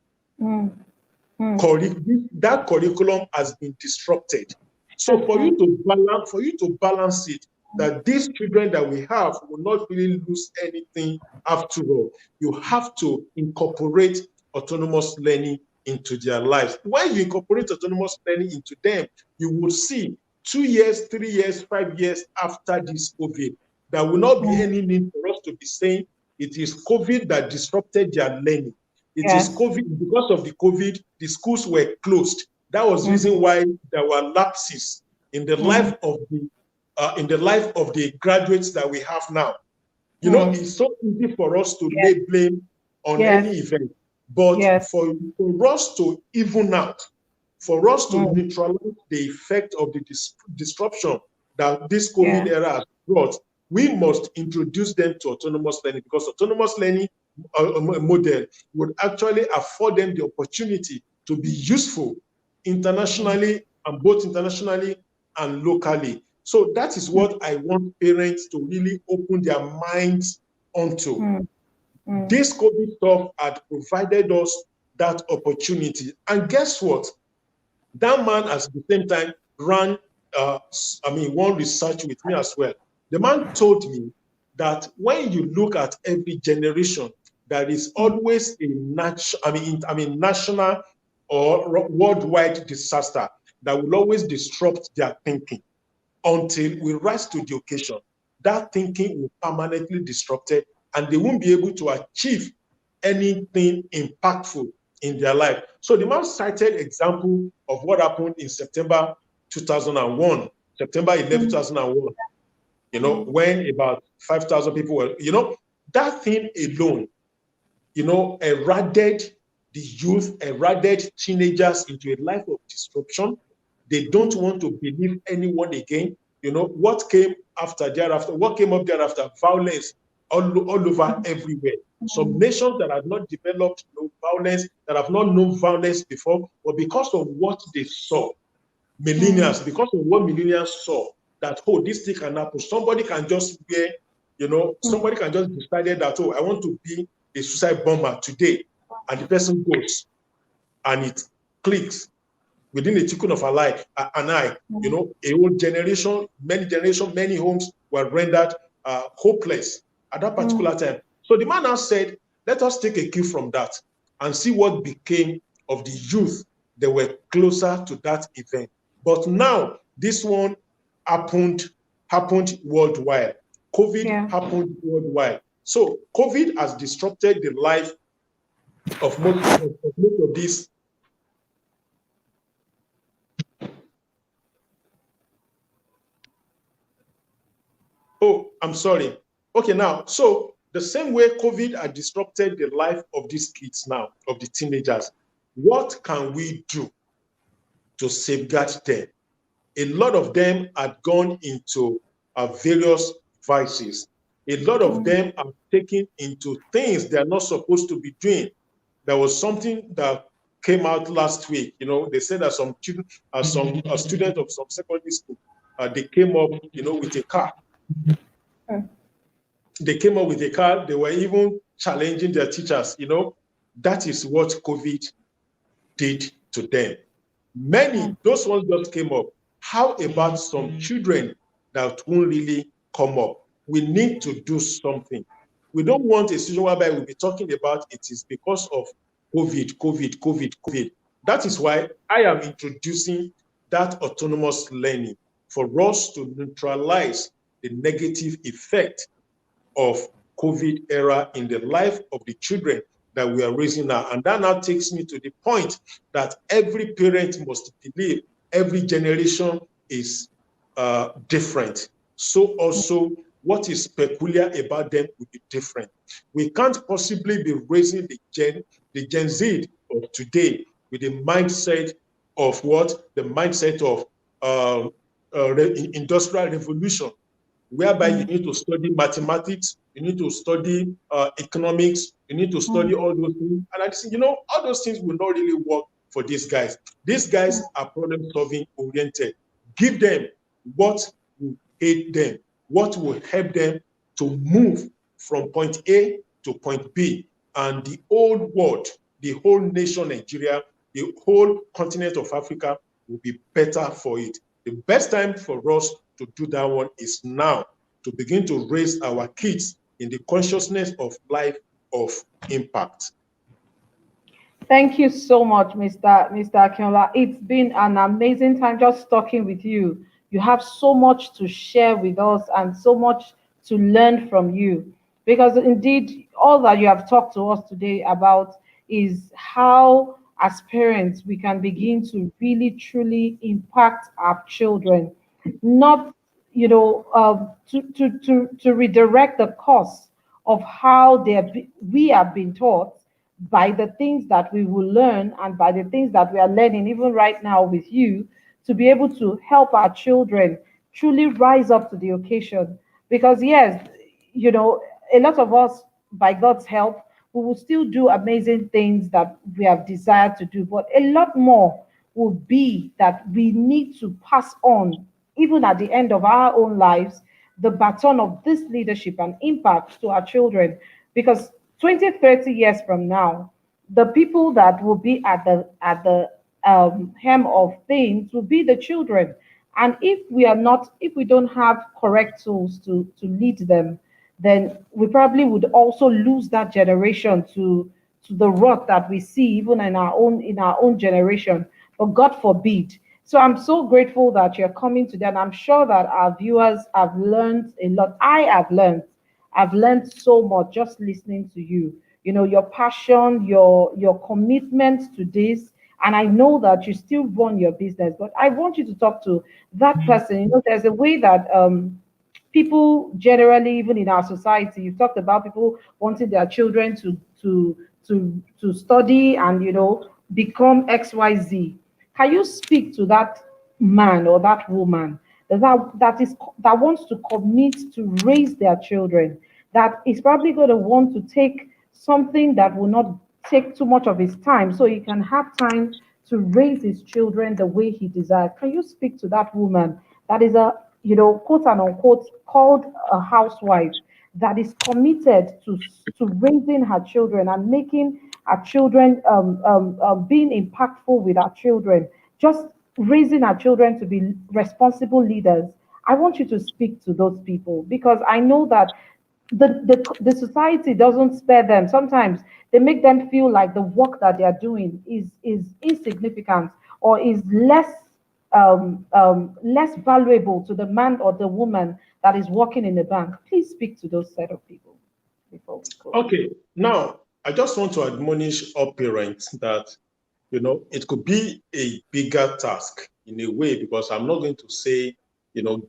That curriculum has been disrupted. So for you to balance it, that these children that we have will not really lose anything after all, you have to incorporate autonomous learning into their lives. When you incorporate autonomous learning into them, you will see 2 years, 3 years, 5 years after this COVID, there will not be any need for us to be saying it is COVID that disrupted their learning. It is COVID. Because of the COVID, the schools were closed. That was the reason why there were lapses in the life of the graduates that we have now. It's so easy for us to lay blame on any event, but for us to even out, for us to neutralize the effect of the disruption that this COVID era has brought, we must introduce them to autonomous learning, because autonomous learning model would actually afford them the opportunity to be useful internationally, and both internationally and locally. So that is what I want parents to really open their minds onto. This COVID stuff had provided us that opportunity. And guess what? That man at the same time ran, one research with me as well. The man told me that when you look at every generation, there is always a national or worldwide disaster that will always disrupt their thinking until we rise to the occasion. That thinking will permanently disrupted, and they won't be able to achieve anything impactful in their life. So the man cited example of what happened in September 2001, September 11, 2001, when about 5,000 people were, that thing alone, eroded the youth, eroded teenagers into a life of disruption. They don't want to believe anyone again. What came thereafter? What came up thereafter? Violence all over everywhere. Some nations that have not developed violence, that have not known violence before, but because of what they saw, millennials, because of what millennials saw, that, this thing can happen. Somebody can just somebody can just decide that, I want to be a suicide bomber today, and the person goes, and it clicks within a twinkle of an eye. A whole generation, many homes were rendered hopeless at that particular time. So the man now said, let us take a cue from that and see what became of the youth that were closer to that event. But now this one happened worldwide. COVID happened worldwide. So COVID has disrupted the life of most of these. Oh, I'm sorry. Okay, now, so the same way COVID had disrupted the life of these kids now, of the teenagers, what can we do to safeguard them? A lot of them had gone into various vices. A lot of them are taken into things they're not supposed to be doing. There was something that came out last week. They said that some student of some secondary school they came up, with a car. They came up with a car. They were even challenging their teachers. That is what COVID did to them. Many, those ones just came up. How about some children that won't really come up? We need to do something. We don't want a situation whereby we'll be talking about it is because of COVID. That is why I am introducing that autonomous learning for us to neutralize the negative effect of COVID era in the life of the children that we are raising now. And that now takes me to the point that every parent must believe every generation is different. So also what is peculiar about them will be different. We can't possibly be raising the Gen Z of today with the mindset of what? The mindset of industrial revolution, whereby you need to study mathematics, you need to study economics, you need to study all those things. And I think, all those things will not really work for these guys. These guys are problem-solving oriented. Give them what will aid them, what will help them to move from point A to point B. And the whole world, the whole nation, Nigeria, the whole continent of Africa will be better for it. The best time for us to do that one is now, to begin to raise our kids in the consciousness of life of impact. Thank you so much, Mr. Akinola. It's been an amazing time just talking with you. You have so much to share with us and so much to learn from you. Because indeed, all that you have talked to us today about is how, as parents, we can begin to really, truly impact our children. Not, to redirect the course of how we have been taught by the things that we will learn and by the things that we are learning, even right now with you, to be able to help our children truly rise up to the occasion. Because, yes, a lot of us, by God's help, we will still do amazing things that we have desired to do, but a lot more will be that we need to pass on, even at the end of our own lives, the baton of this leadership and impact to our children. Because 20, 30 years from now, the people that will be at the hem of things will be the children. And if we don't have correct tools to lead them, then we probably would also lose that generation to the rot that we see even in our own generation. But God forbid. So I'm so grateful that you're coming today, and I'm sure that our viewers have learned a lot. I've learned so much just listening to you. Your passion, your commitment to this. And I know that you still run your business, but I want you to talk to that person. There's a way that people generally, even in our society, you've talked about people wanting their children to study and become XYZ. Can you speak to that man or that woman that wants to commit to raise their children, that is probably going to want to take something that will not take too much of his time, so he can have time to raise his children the way he desires? Can you speak to that woman that is a quote and unquote called a housewife, that is committed to raising her children and making our children being impactful with our children, just raising our children to be responsible leaders? I want you to speak to those people, because I know that the society doesn't spare them. Sometimes they make them feel like the work that they are doing is insignificant or is less valuable to the man or the woman that is working in the bank. Please speak to those set of people before we close. Okay, now I just want to admonish all parents that it could be a bigger task in a way, because I'm not going to say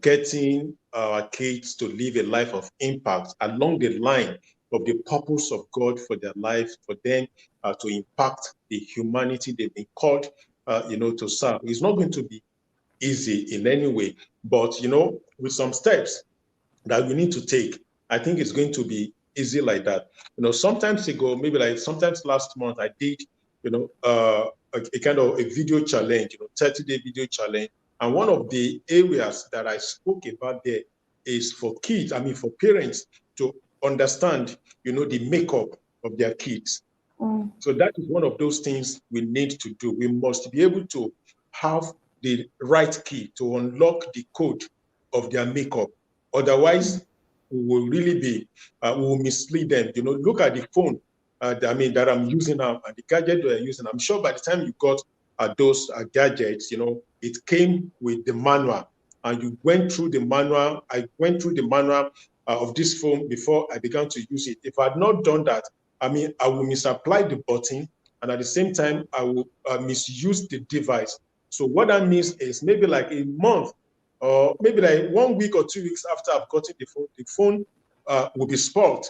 getting our kids to live a life of impact along the line of the purpose of God for their life, for them to impact the humanity they've been called to serve. It's not going to be easy in any way, but with some steps that we need to take, I think it's going to be easy like that. Sometimes ago, maybe like sometimes last month, I did a kind of a video challenge, 30-day video challenge And one of the areas that I spoke about there is for kids, for parents to understand, the makeup of their kids. So that is one of those things we need to do. We must be able to have the right key to unlock the code of their makeup. Otherwise, we will really be, we will mislead them. Look at the phone that I'm using now, and the gadget that I'm using. I'm sure by the time you got those gadgets, it came with the manual, and you went through the manual. I went through the manual of this phone before I began to use it. If I had not done that, I will misapply the button, and at the same time, I will misuse the device. So what that means is maybe like a month or maybe like 1 week or 2 weeks after I've gotten the phone will be spoiled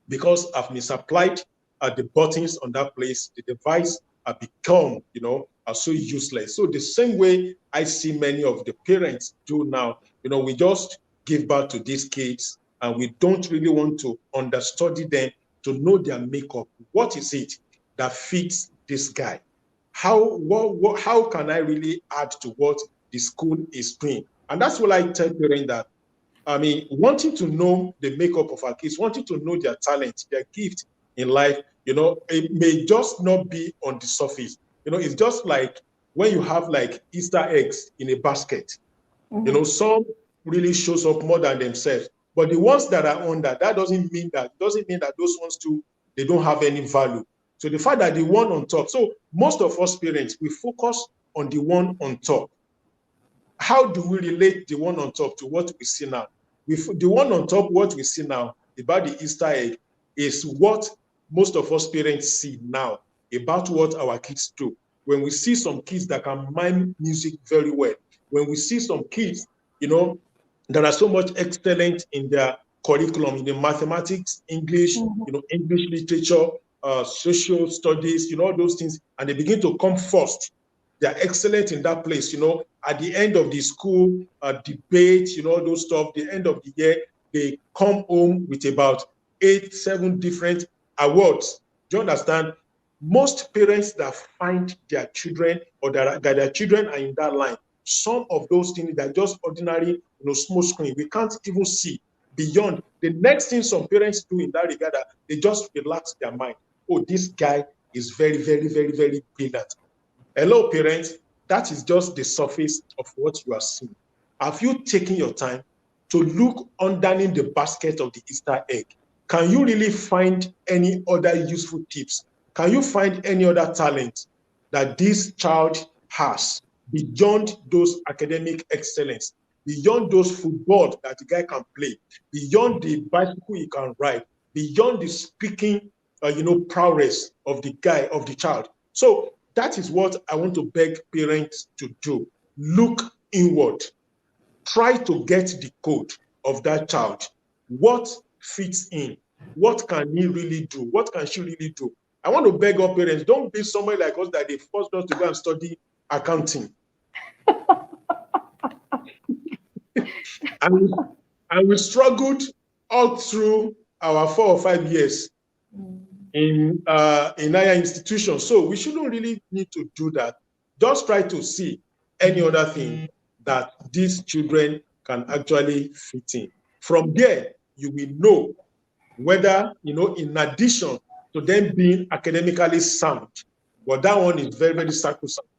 because I've misapplied the buttons on that place. The device have become, so useless. So the same way I see many of the parents do now, we just give birth to these kids and we don't really want to understudy them to know their makeup. What is it that fits this guy? How can I really add to what the school is doing? And that's what I tell parents that wanting to know the makeup of our kids, wanting to know their talent, their gift in life, it may just not be on the surface. It's just like when you have like Easter eggs in a basket. Some really shows up more than themselves. But the ones that are under, that doesn't mean that those ones too, they don't have any value. So the fact that the one on top, so most of us parents, we focus on the one on top. How do we relate the one on top to what we see now? The one on top, what we see now about the Easter egg is what most of us parents see now about what our kids do. When we see some kids that can mime music very well, when we see some kids, that are so much excellent in their curriculum, in the mathematics, English, English literature, social studies, all those things, and they begin to come first. They're excellent in that place, at the end of the school debate, those stuff, the end of the year, they come home with about 8-7 different awards. Do you understand? Most parents that find their children or that their children are in that line, some of those things that are just ordinary, small screen, we can't even see beyond. The next thing some parents do in that regard, they just relax their mind. Oh, this guy is very, very, very, very brilliant. Hello, parents. That is just the surface of what you are seeing. Have you taken your time to look underneath the basket of the Easter egg? Can you really find any other useful tips? Can you find any other talent that this child has beyond those academic excellence, beyond those football that the guy can play, beyond the bicycle he can ride, beyond the speaking, prowess of the guy, of the child? So that is what I want to beg parents to do. Look inward. Try to get the code of that child. What fits in? What can he really do? What can she really do? I want to beg our parents, don't be somebody like us that they forced us to go and study accounting. and we struggled all through our 4 or 5 years in higher institutions. So we shouldn't really need to do that. Just try to see any other thing that these children can actually fit in. From there, you will know whether, in addition to them being academically sound, but that one is very, very sacrosanct.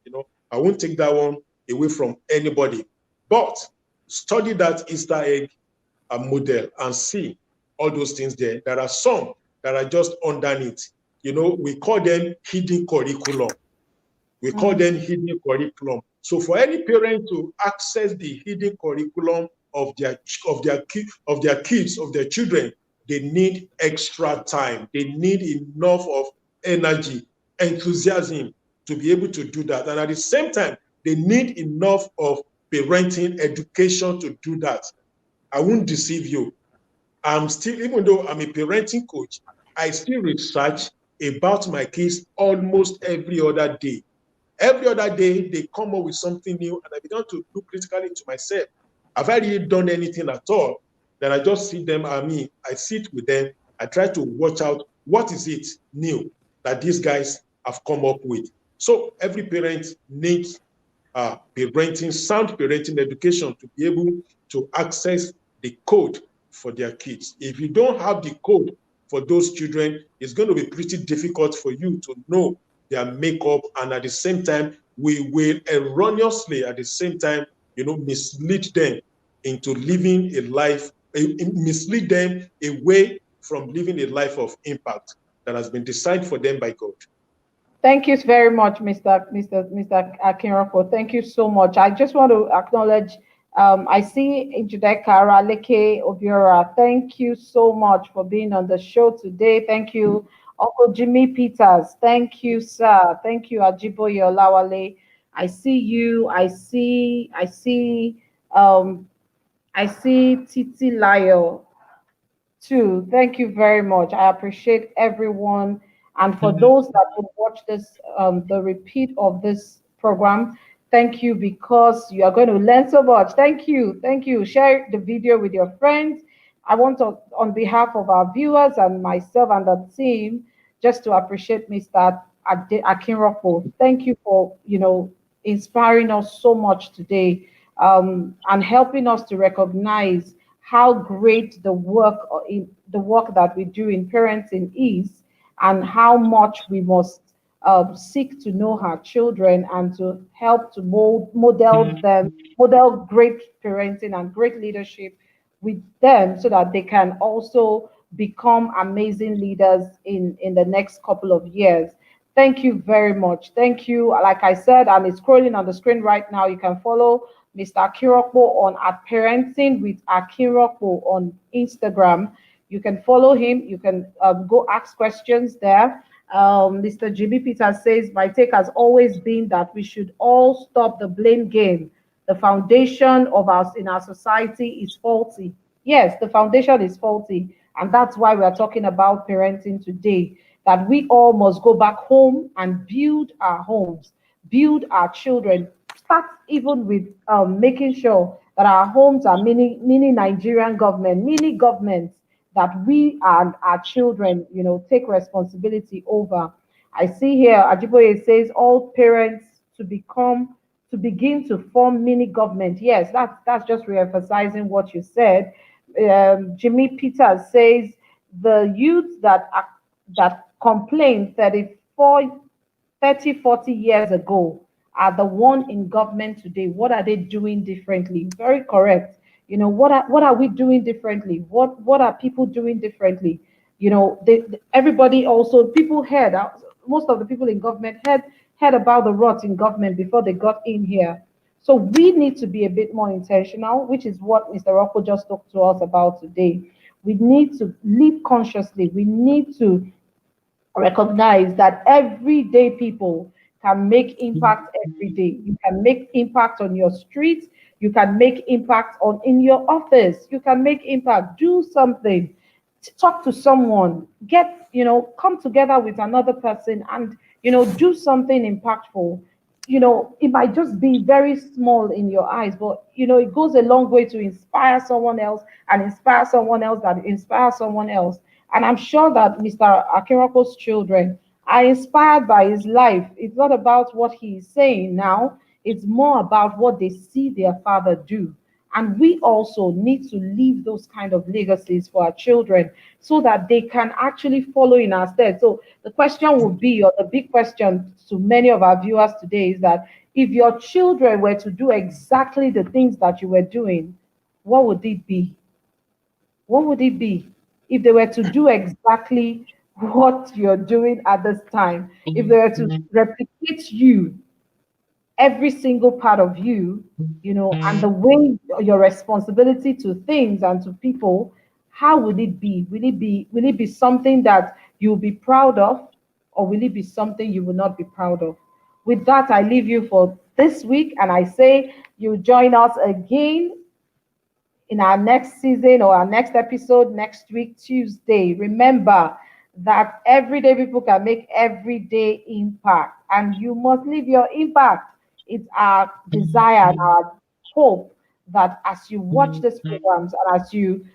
I won't take that one away from anybody. But study that Easter egg model and see all those things there. There are some that are just underneath. We call them hidden curriculum. We call them hidden curriculum. So for any parent to access the hidden curriculum of their kids, of their children, they need extra time. They need enough of energy, enthusiasm to be able to do that. And at the same time, they need enough of parenting education to do that. I won't deceive you. I'm still, even though I'm a parenting coach, I still research about my kids almost every other day. Every other day, they come up with something new, and I began to look critically into myself. Have I really done anything at all? Then I just see them, I sit with them, I try to watch out, what is it new that these guys have come up with? So every parent needs sound parenting education to be able to access the code for their kids. If you don't have the code for those children, it's going to be pretty difficult for you to know their makeup, and at the same time, we will erroneously, at the same time, mislead them into living a life, mislead them away from living a life of impact that has been designed for them by God. Thank you very much, Mr. Akinropo. Thank you so much. I just want to acknowledge, I see Njideka Raleke Obiora. Thank you so much for being on the show today. Thank you, Uncle Jimmy Peters. Thank you, sir. Thank you, Ajiboye Olawale. I see you. I see Titi Layo too. Thank you very much. I appreciate everyone. And for those that will watch this, the repeat of this program, thank you, because you are going to learn so much. Thank you. Thank you. Share the video with your friends. I want to, on behalf of our viewers and myself and the team, just to appreciate Mr. Akinropo. Thank you for, inspiring us so much today, and helping us to recognize how great the work that we do in parenting is, and how much we must seek to know our children and to help to model great parenting and great leadership with them, so that they can also become amazing leaders in the next couple of years. Thank you very much. Thank you. Like I said, and it's scrolling on the screen right now. You can follow Mr. Akinropo on at Parenting with Akinropo on Instagram. You can follow him. You can go ask questions there. Mr. GB Peter says, my take has always been that we should all stop the blame game. The foundation of us in our society is faulty. Yes, the foundation is faulty. And that's why we are talking about parenting today, that we all must go back home and build our homes, build our children. Start even with making sure that our homes are mini Nigerian government, mini governments that we and our children, take responsibility over. I see here, Ajiboye says all parents to begin to form mini government. Yes, that's just re-emphasizing what you said. Jimmy Peters says the youth that complained 30, 40 years ago are the one in government today. What are they doing differently? Very correct. What are we doing differently? What are people doing differently? Everybody also, people heard, most of the people in government heard about the rot in government before they got in here. So we need to be a bit more intentional, which is what Mr. Rocco just talked to us about today. We need to live consciously. We need to recognize that everyday people can make impact every day. You can make impact on your street. You can make impact in your office. You can make impact. Do something. Talk to someone. Come together with another person and do something impactful. It might just be very small in your eyes, but it goes a long way to inspire someone else and inspire someone else that inspires someone else. And I'm sure that Mr. Akinropo's children are inspired by his life. It's not about what he's saying now, it's more about what they see their father do. And we also need to leave those kind of legacies for our children so that they can actually follow in our stead. So the question would be, or the big question to many of our viewers today is that if your children were to do exactly the things that you were doing, what would it be? What would it be if they were to do exactly what you're doing at this time? If they were to replicate you, every single part of you, and the way your responsibility to things and to people, how would it be? Will it be something that you'll be proud of, or will it be something you will not be proud of? With that, I leave you for this week, and I say you join us again in our next season or our next episode next week, Tuesday. Remember that everyday people can make everyday impact, and you must leave your impact. It's our desire and our hope that as you watch these programs and as you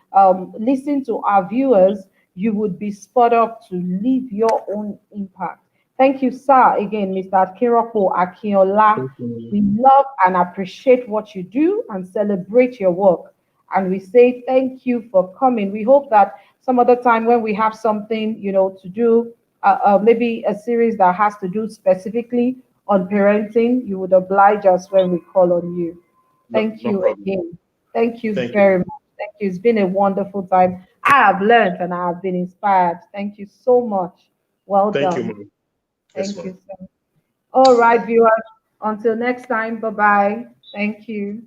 listen to our viewers, you would be spurred up to leave your own impact. Thank you, sir. Again, Mr. Akinropo Akinola. Thank you. We love and appreciate what you do and celebrate your work. And we say thank you for coming. We hope that some other time when we have something, to do, maybe a series that has to do specifically on parenting, you would oblige us when we call on you. No, Thank no you problem. again. Thank you Thank very you. much. Thank you. It's been a wonderful time. I have learned and I have been inspired. Thank you so much. Well Thank you, done. ma'am. Yes, Thank ma'am. you, sir. All right, viewers. Until next time. Bye bye. Thank you.